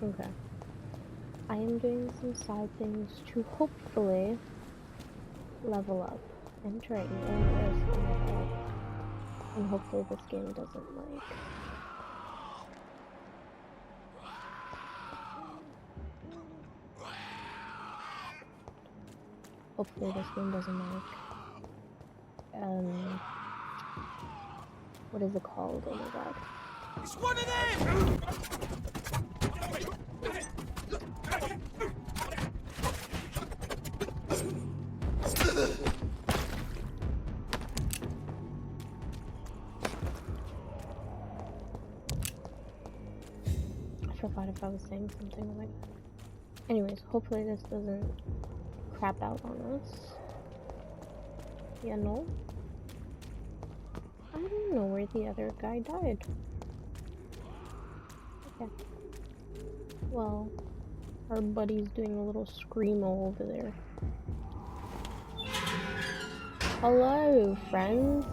Okay. I am doing some side things to hopefully level up. Entering illness, oh my god. And hopefully this game doesn't like... Hopefully this game doesn't like... What is it called? Oh my god. It's one of them! I forgot if I was saying something like that. Anyways, hopefully this doesn't crap out on us. Yeah, no? I don't know where the other guy died. Okay. Well, our buddy's doing a little screamo over there. Hello, friends.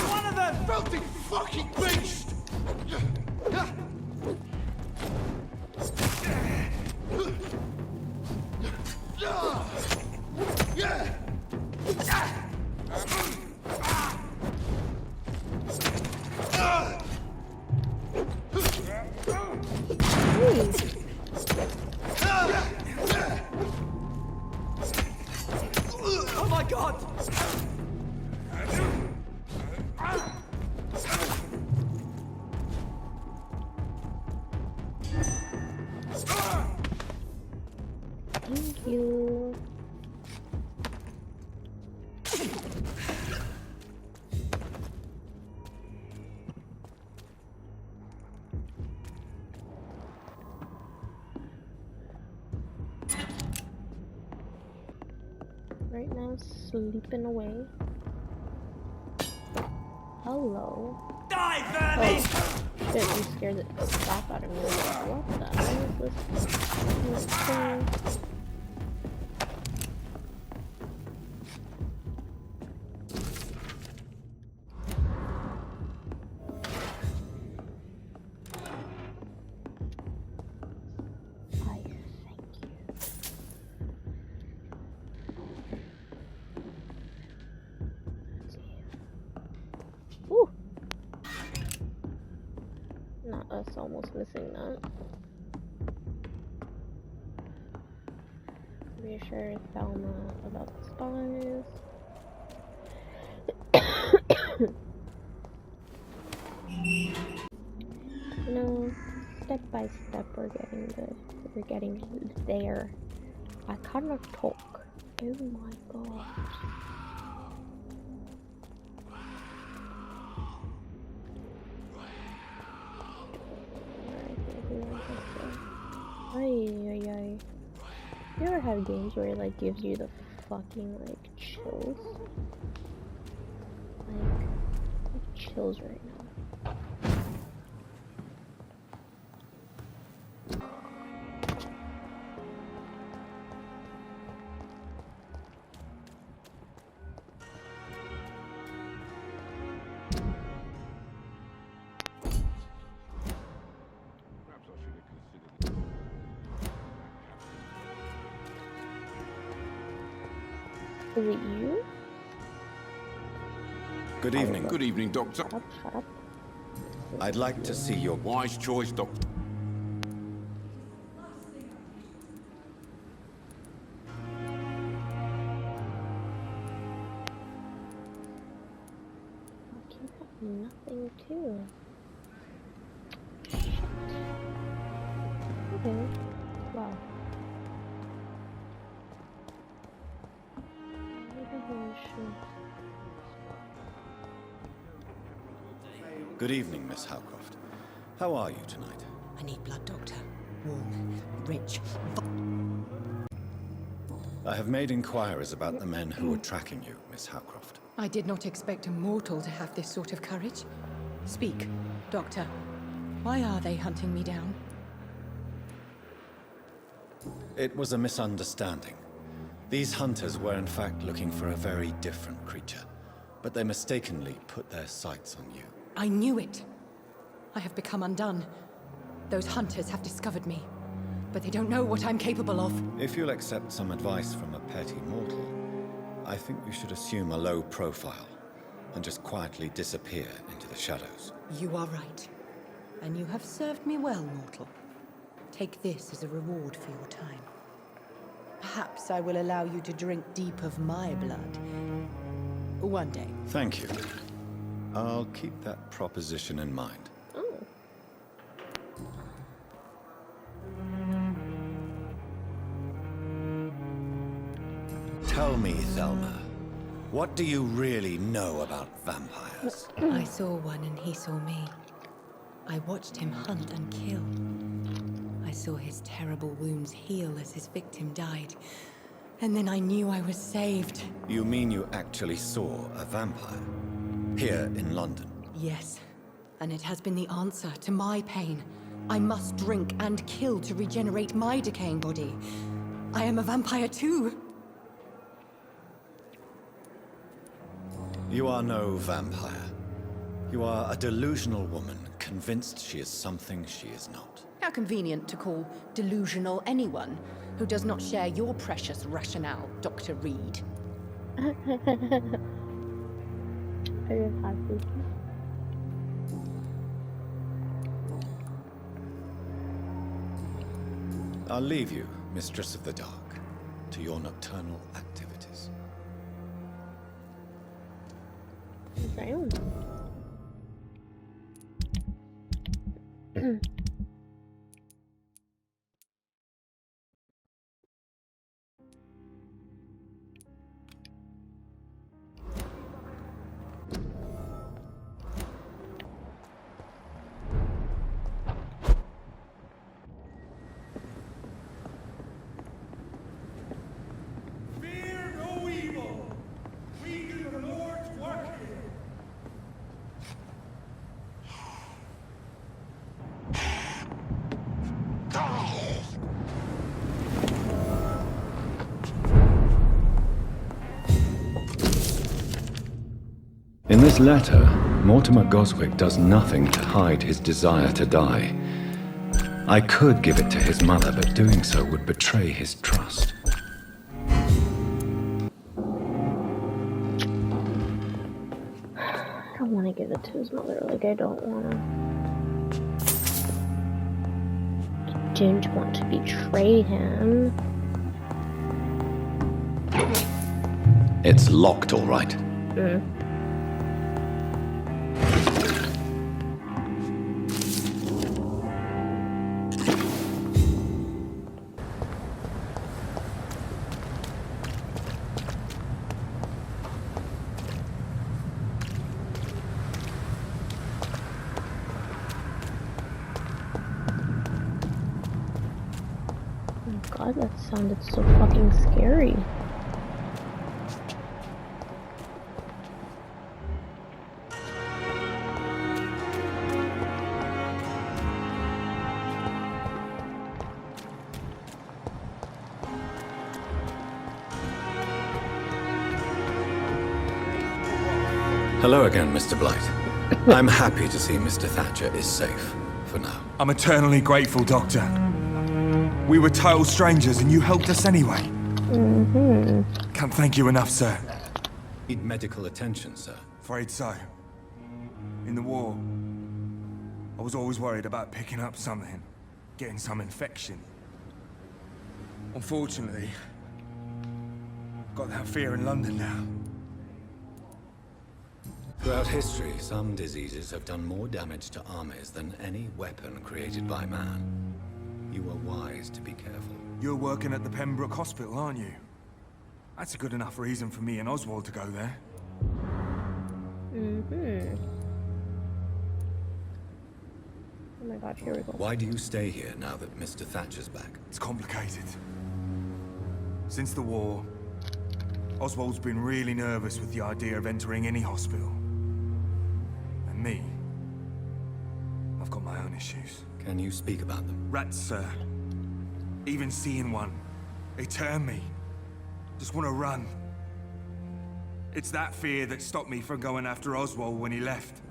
One of them! Filthy fucking beast! Oh my god! Thank you. Right now, sleeping away. Hello. Die, vermin! Oh, shit, you scared the crap out of me. What the hell is this thing? I thank you. Ooh! Not us almost missing that. Reassure Thelma about the spies. You know, step by step we're getting good. We're getting there. I cannot talk. Oh my god. Ay. You ever have games where it like gives you the fucking like chills? Like chills right now. Is it you? Good evening. Good evening, Doctor. Shut up. I'd like to see your... Wise choice, Doctor. You have nothing too. Okay. Wow. Good evening, Miss Howcroft. How are you tonight? I need blood, Doctor. Warm, rich. I have made inquiries about the men who were tracking you, Miss Howcroft. I did not expect a mortal to have this sort of courage. Speak, Doctor. Why are they hunting me down? It was a misunderstanding. These hunters were in fact looking for a very different creature, but they mistakenly put their sights on you. I knew it. I have become undone. Those hunters have discovered me, but they don't know what I'm capable of. If you'll accept some advice from a petty mortal, I think you should assume a low profile and just quietly disappear into the shadows. You are right. And you have served me well, mortal. Take this as a reward for your time. Perhaps I will allow you to drink deep of my blood. One day. Thank you. I'll keep that proposition in mind. Oh. Tell me, Thelma, what do you really know about vampires? I saw one and he saw me. I watched him hunt and kill. I saw his terrible wounds heal as his victim died. And then I knew I was saved. You mean you actually saw a vampire? Here in London? Yes. And it has been the answer to my pain. I must drink and kill to regenerate my decaying body. I am a vampire too. You are no vampire. You are a delusional woman, convinced she is something she is not. How convenient to call delusional anyone who does not share your precious rationale, Dr. Reed. Are you happy? I'll leave you, Mistress of the Dark, to your nocturnal activities. Damn. Fear no evil. We do the Lord's work here. In this letter, Mortimer Goswick does nothing to hide his desire to die. I could give it to his mother, but doing so would betray his trust. I don't want to give it to his mother. Like, I don't want to. I didn't want to betray him. It's locked, all right. Oh god, that sounded so fucking scary. Hello again, Mr. Blight. I'm happy to see Mr. Thatcher is safe, for now. I'm eternally grateful, Doctor. We were total strangers and you helped us anyway. Can't thank you enough, sir. Need medical attention, sir. Afraid so. In the war, I was always worried about picking up something, getting some infection. Unfortunately, got that fear in London now. Throughout history, some diseases have done more damage to armies than any weapon created by man. You were wise to be careful. You're working at the Pembroke Hospital, aren't you? That's a good enough reason for me and Oswald to go there. Oh my god, here we go. Why do you stay here now that Mr. Thatcher's back? It's complicated. Since the war, Oswald's been really nervous with the idea of entering any hospital. And me, issues. Can you speak about them? Rats, sir. Even seeing one, they turn me. Just want to run. It's that fear that stopped me from going after Oswald when he left.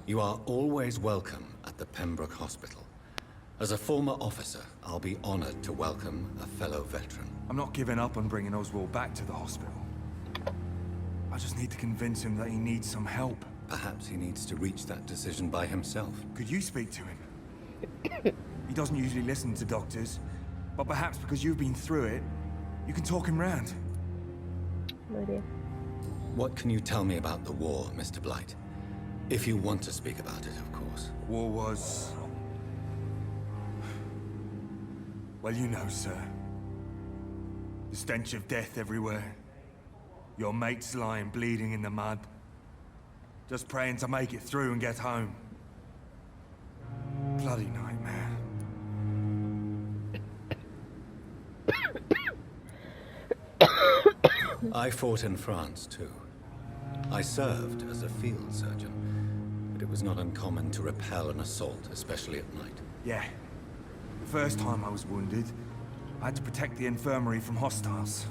You are always welcome at the Pembroke Hospital. As a former officer, I'll be honored to welcome a fellow veteran. I'm not giving up on bringing Oswald back to the hospital. I just need to convince him that he needs some help. Perhaps he needs to reach that decision by himself. Could you speak to him? He doesn't usually listen to doctors, but perhaps because you've been through it, you can talk him round. No idea. What can you tell me about the war, Mr. Blight? If you want to speak about it, of course. War was... well, you know, sir. The stench of death everywhere. Your mates lying bleeding in the mud. Just praying to make it through and get home. Bloody nightmare. I fought in France, too. I served as a field surgeon, but it was not uncommon to repel an assault, especially at night. Yeah. The first time I was wounded, I had to protect the infirmary from hostiles.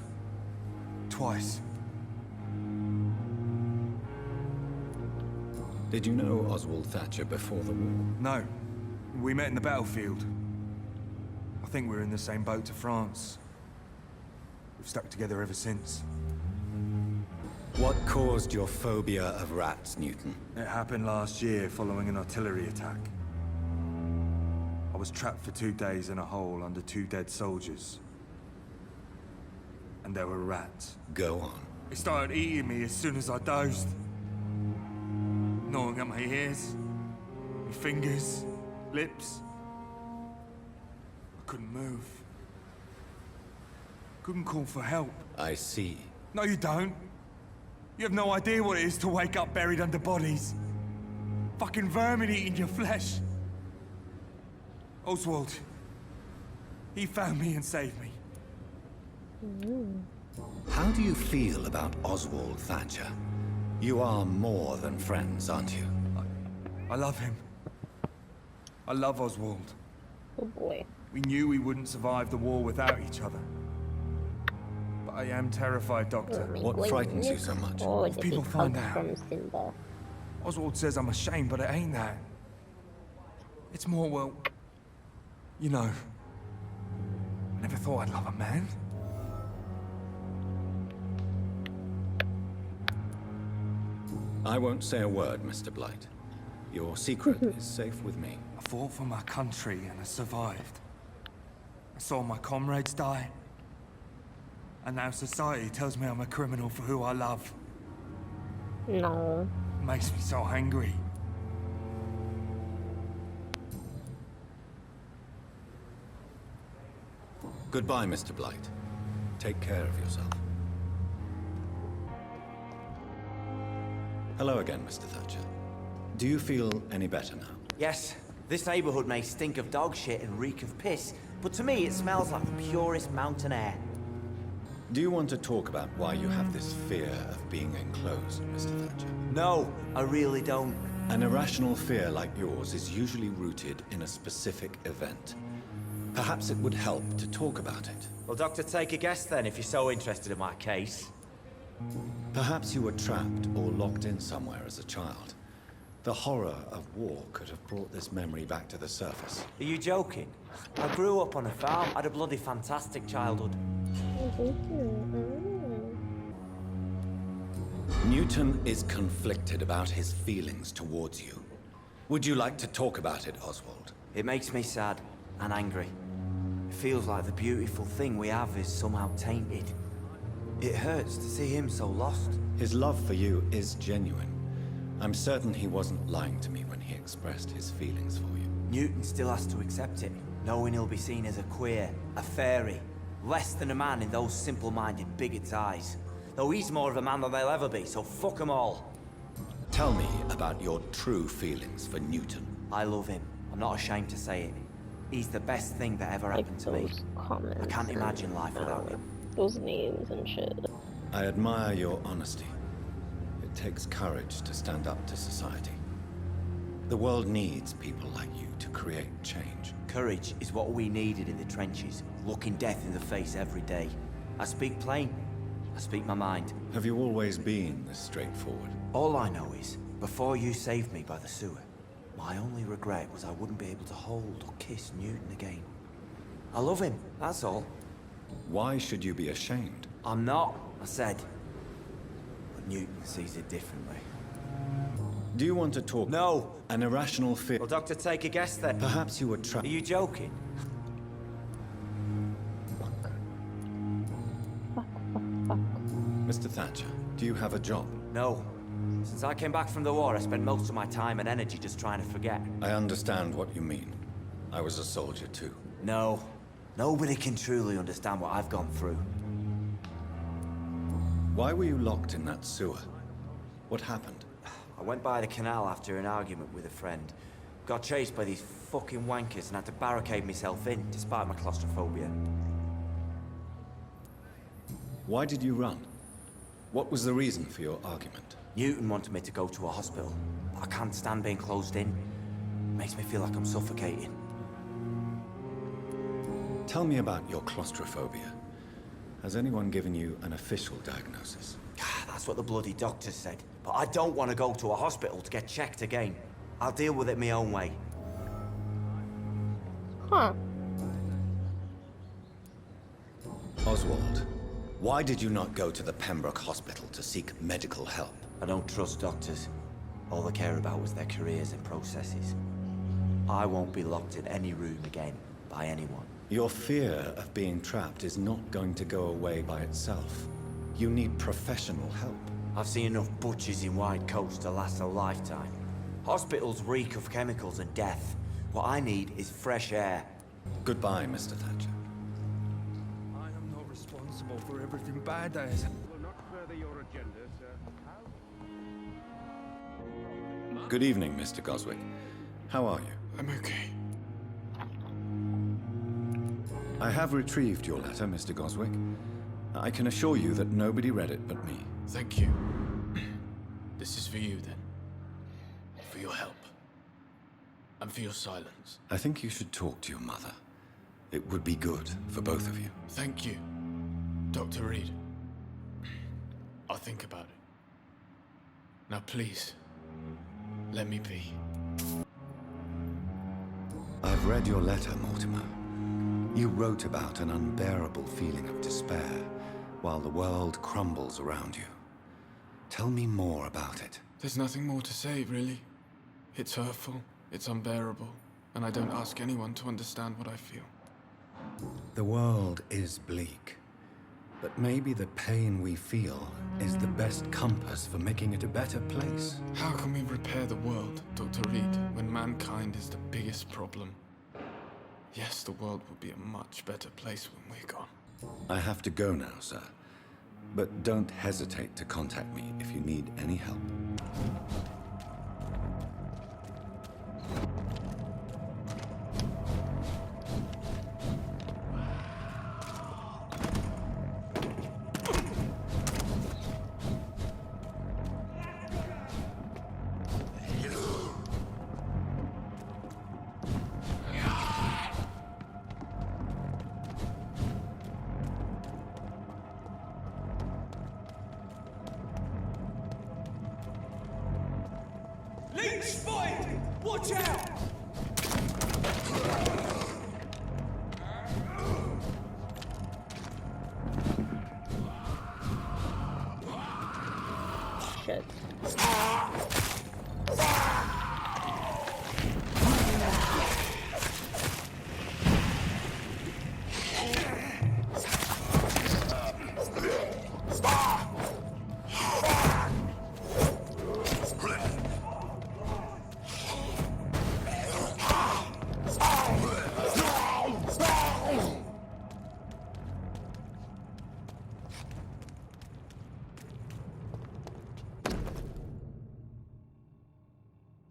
Twice. Did you know Oswald Thatcher before the war? No. We met in the battlefield. I think we're in the same boat to France. We've stuck together ever since. What caused your phobia of rats, Newton? It happened last year following an artillery attack. I was trapped for 2 days in a hole under 2 dead soldiers. And there were rats. Go on. They started eating me as soon as I dozed. Gnawing at my ears, my fingers, lips. I couldn't move. Couldn't call for help. I see. No, you don't. You have no idea what it is to wake up buried under bodies. Fucking vermin eating your flesh. Oswald. He found me and saved me. How do you feel about Oswald Thatcher? You are more than friends, aren't you? I love him. I love Oswald. Oh boy. We knew we wouldn't survive the war without each other. But I am terrified, Doctor. What frightens you so much? Oh, If people find out. from Simba. Oswald says I'm ashamed, but it ain't that. It's more, well... you know... I never thought I'd love a man. I won't say a word, Mr. Blight. Your secret is safe with me. I fought for my country and I survived. I saw my comrades die. And now society tells me I'm a criminal for who I love. No. It makes me so angry. Goodbye, Mr. Blight. Take care of yourself. Hello again, Mr. Thatcher. Do you feel any better now? Yes, this neighborhood may stink of dog shit and reek of piss, but to me it smells like the purest mountain air. Do you want to talk about why you have this fear of being enclosed, Mr. Thatcher? No, I really don't. An irrational fear like yours is usually rooted in a specific event. Perhaps it would help to talk about it. Well, Doctor, take a guess then if you're so interested in my case. Perhaps you were trapped or locked in somewhere as a child. The horror of war could have brought this memory back to the surface. Are you joking? I grew up on a farm, had a bloody fantastic childhood. Newton is conflicted about his feelings towards you. Would you like to talk about it, Oswald? It makes me sad and angry. It feels like the beautiful thing we have is somehow tainted. It hurts to see him so lost. His love for you is genuine. I'm certain he wasn't lying to me when he expressed his feelings for you. Newton still has to accept it, knowing he'll be seen as a queer, a fairy, less than a man in those simple-minded bigots' eyes. Though he's more of a man than they'll ever be, so fuck them all. Tell me about your true feelings for Newton. I love him. I'm not ashamed to say it. He's the best thing that ever Like happened to me. those comments. I can't and, imagine life without him. Those names and shit. I admire your honesty. It takes courage to stand up to society. The world needs people like you to create change. Courage is what we needed in the trenches, looking death in the face every day. I speak plain. I speak my mind. Have you always been this straightforward? All I know is, before you saved me by the sewer, my only regret was I wouldn't be able to hold or kiss Newton again. I love him, that's all. Why should you be ashamed? I'm not, I said. But Newton sees it differently. Do you want to talk? No! An irrational fear. Well, Doctor, take a guess then. Perhaps you were Are trapped. you joking? Fuck. Mr. Thatcher, do you have a job? No. Since I came back from the war, I spent most of my time and energy just trying to forget. I understand what you mean. I was a soldier too. No. Nobody can truly understand what I've gone through. Why were you locked in that sewer? What happened? I went by the canal after an argument with a friend. Got chased by these fucking wankers and had to barricade myself in, despite my claustrophobia. Why did you run? What was the reason for your argument? Newton wanted me to go to a hospital, but I can't stand being closed in. Makes me feel like I'm suffocating. Tell me about your claustrophobia. Has anyone given you an official diagnosis? That's what the bloody doctor said. But I don't want to go to a hospital to get checked again. I'll deal with it my own way. Huh. Oswald, why did you not go to the Pembroke Hospital to seek medical help? I don't trust doctors. All they care about was their careers and processes. I won't be locked in any room again by anyone. Your fear of being trapped is not going to go away by itself. You need professional help. I've seen enough butchers in wide coats to last a lifetime. Hospitals reek of chemicals and death. What I need is fresh air. Goodbye, Mr. Thatcher. I am not responsible for everything bad that has happened. Will not further your agenda, sir. Good evening, Mr. Goswick. How are you? I'm okay. I have retrieved your letter, Mr. Goswick. I can assure you that nobody read it but me. Thank you. This is for you, then. For your help. And for your silence. I think you should talk to your mother. It would be good for both of you. Thank you, Dr. Reed. I'll think about it. Now, please, let me be. I've read your letter, Mortimer. You wrote about an unbearable feeling of despair while the world crumbles around you. Tell me more about it. There's nothing more to say, really. It's hurtful, it's unbearable, and I don't ask anyone to understand what I feel. The world is bleak, but maybe the pain we feel is the best compass for making it a better place. How can we repair the world, Dr. Reed, when mankind is the biggest problem? Yes, the world will be a much better place when we're gone. I have to go now, sir. But don't hesitate to contact me if you need any help. Leech spotted! Watch out! Shit.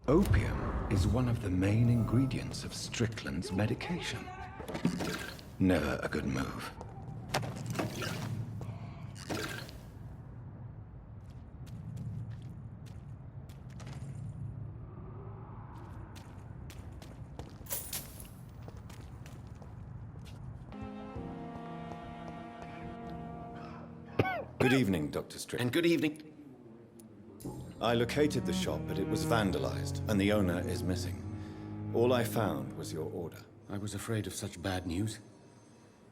Opium is one of the main ingredients of Strickland's medication. Never a good move. Good evening, Dr. Strickland. And good evening. I located the shop, but it was vandalized, and the owner is missing. All I found was your order. I was afraid of such bad news.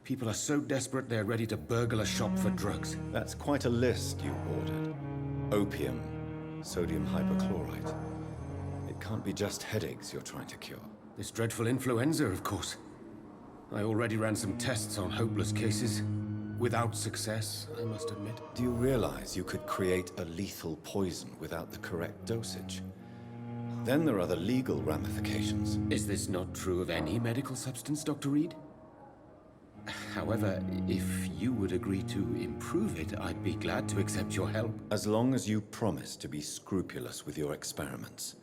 People are so desperate they're ready to burgle a shop for drugs. That's quite a list you ordered. Opium, sodium hypochlorite. It can't be just headaches you're trying to cure. This dreadful influenza, of course. I already ran some tests on hopeless cases. Without success, I must admit. Do you realize you could create a lethal poison without the correct dosage? Then there are the legal ramifications. Is this not true of any medical substance, Dr. Reed? However, if you would agree to improve it, I'd be glad to accept your help. As long as you promise to be scrupulous with your experiments,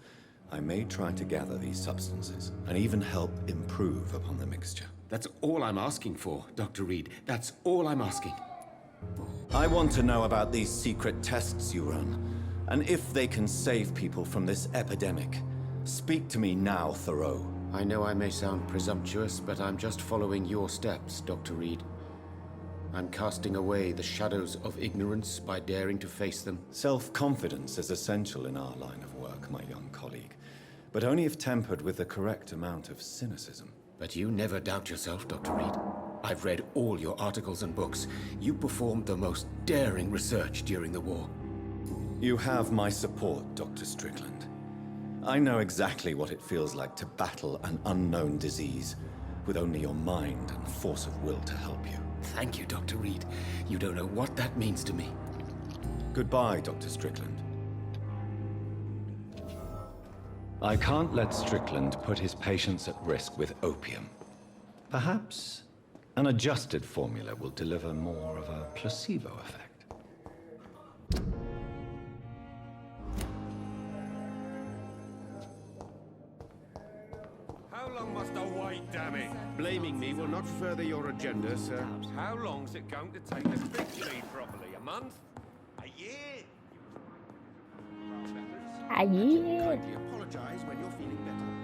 I may try to gather these substances, and even help improve upon the mixture. That's all I'm asking for, Dr. Reed. That's all I'm asking. I want to know about these secret tests you run, and if they can save people from this epidemic. Speak to me now, Thoreau. I know I may sound presumptuous, but I'm just following your steps, Dr. Reed. I'm casting away the shadows of ignorance by daring to face them. Self-confidence is essential in our line of work, my young colleague, but only if tempered with the correct amount of cynicism. But you never doubt yourself, Dr. Reed. I've read all your articles and books. You performed the most daring research during the war. You have my support, Dr. Strickland. I know exactly what it feels like to battle an unknown disease, with only your mind and force of will to help you. Thank you, Dr. Reed. You don't know what that means to me. Goodbye, Dr. Strickland. I can't let Strickland put his patients at risk with opium. Perhaps an adjusted formula will deliver more of a placebo effect. How long must I wait, damn it? Blaming me will not further your agenda, sir. How long's it going to take to speak to me properly? A month? A year? Ah, yeah. Kindly apologize when you're feeling better.